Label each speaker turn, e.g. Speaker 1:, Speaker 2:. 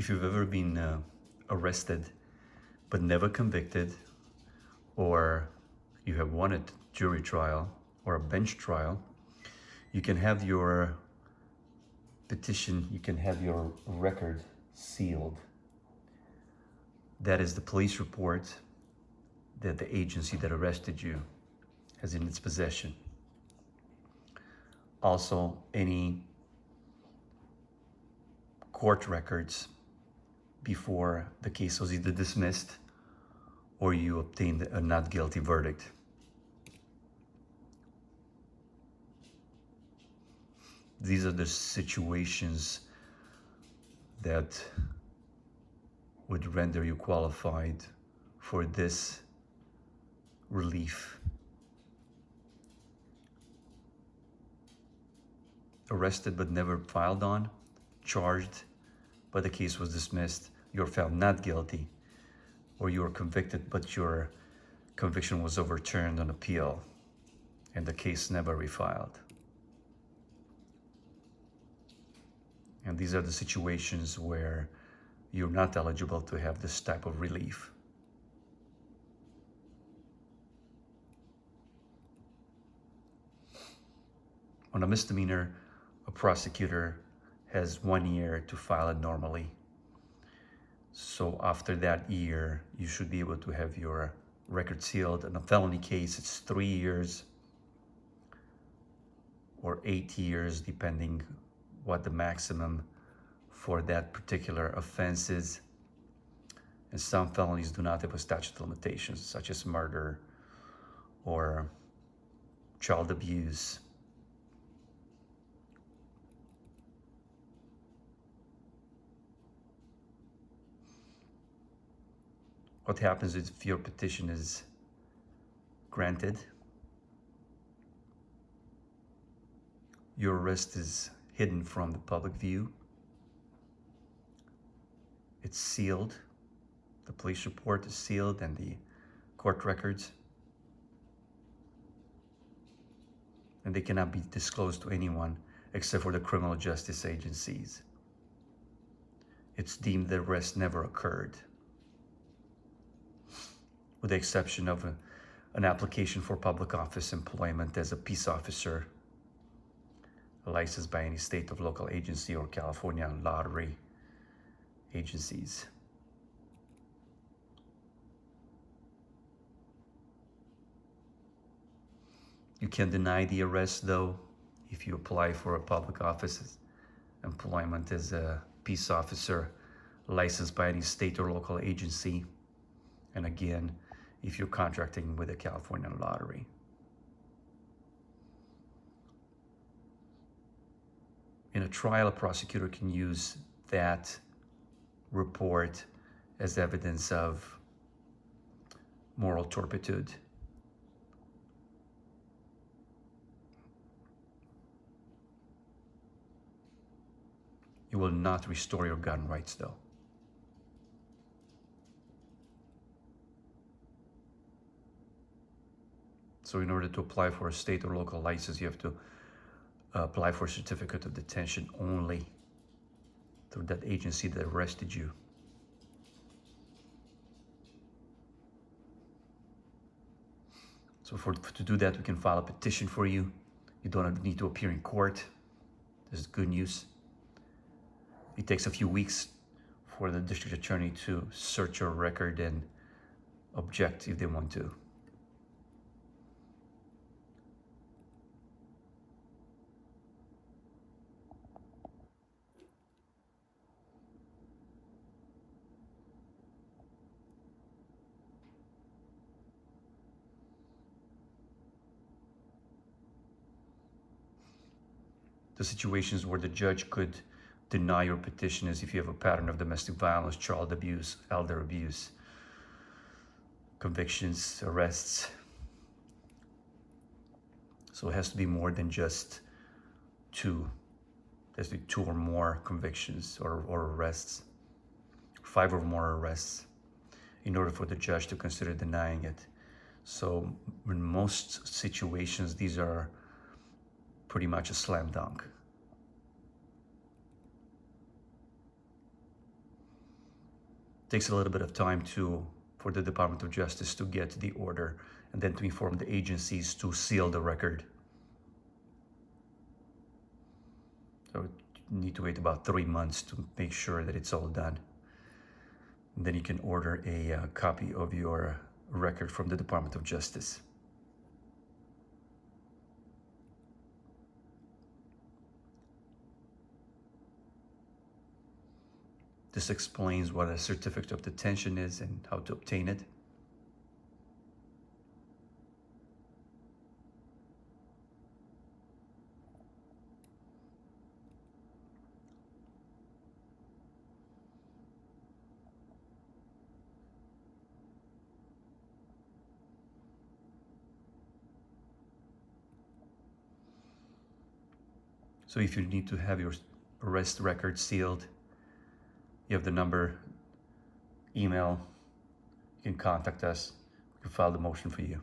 Speaker 1: If you've ever been arrested but never convicted, or you have won a jury trial or a bench trial, you can have your petition, you can have your record sealed. That is the police report that the agency that arrested you has in its possession. Also, any court records before the case was either dismissed or you obtained a not guilty verdict. These are the situations that would render you qualified for this relief. Arrested but never filed on, charged but the case was dismissed, you're found not guilty, or you were convicted but your conviction was overturned on appeal and the case never refiled. And these are the situations where you're not eligible to have this type of relief. On a misdemeanor, a prosecutor has 1 year to file it normally. So after that year, you should be able to have your record sealed. In a felony case, it's 3 years or 8 years, depending what the maximum for that particular offense is. And some felonies do not have a statute of limitations, such as murder or child abuse. What happens if your petition is granted? Your arrest is hidden from the public view. It's sealed. The police report is sealed and the court records. And they cannot be disclosed to anyone except for the criminal justice agencies. It's deemed the arrest never occurred, with the exception of an application for public office employment as a peace officer, licensed by any state or local agency or California lottery agencies. You can deny the arrest, though, if you apply for a public office employment as a peace officer licensed by any state or local agency, and again, if you're contracting with a California lottery. In a trial, a prosecutor can use that report as evidence of moral turpitude. You will not restore your gun rights, though. So in order to apply for a state or local license, you have to apply for a certificate of detention only through that agency that arrested you. So to do that, we can file a petition for you. You don't need to appear in court. This is good news. It takes a few weeks for the district attorney to search your record and object if they want to. The situations where the judge could deny your petition is if you have a pattern of domestic violence, child abuse, elder abuse, convictions, arrests. So it has to be more than just two. There has to be 2 or more convictions or arrests, 5 or more arrests, in order for the judge to consider denying it. So in most situations, these are pretty much a slam dunk. takes a little bit of time for the Department of Justice to get the order and then to inform the agencies to seal the record. So you need to wait about 3 months to make sure that it's all done. And then you can order a copy of your record from the Department of Justice. This explains what a certificate of detention is and how to obtain it. So if you need to have your arrest record sealed, you have the number, email, you can contact us, we can file the motion for you.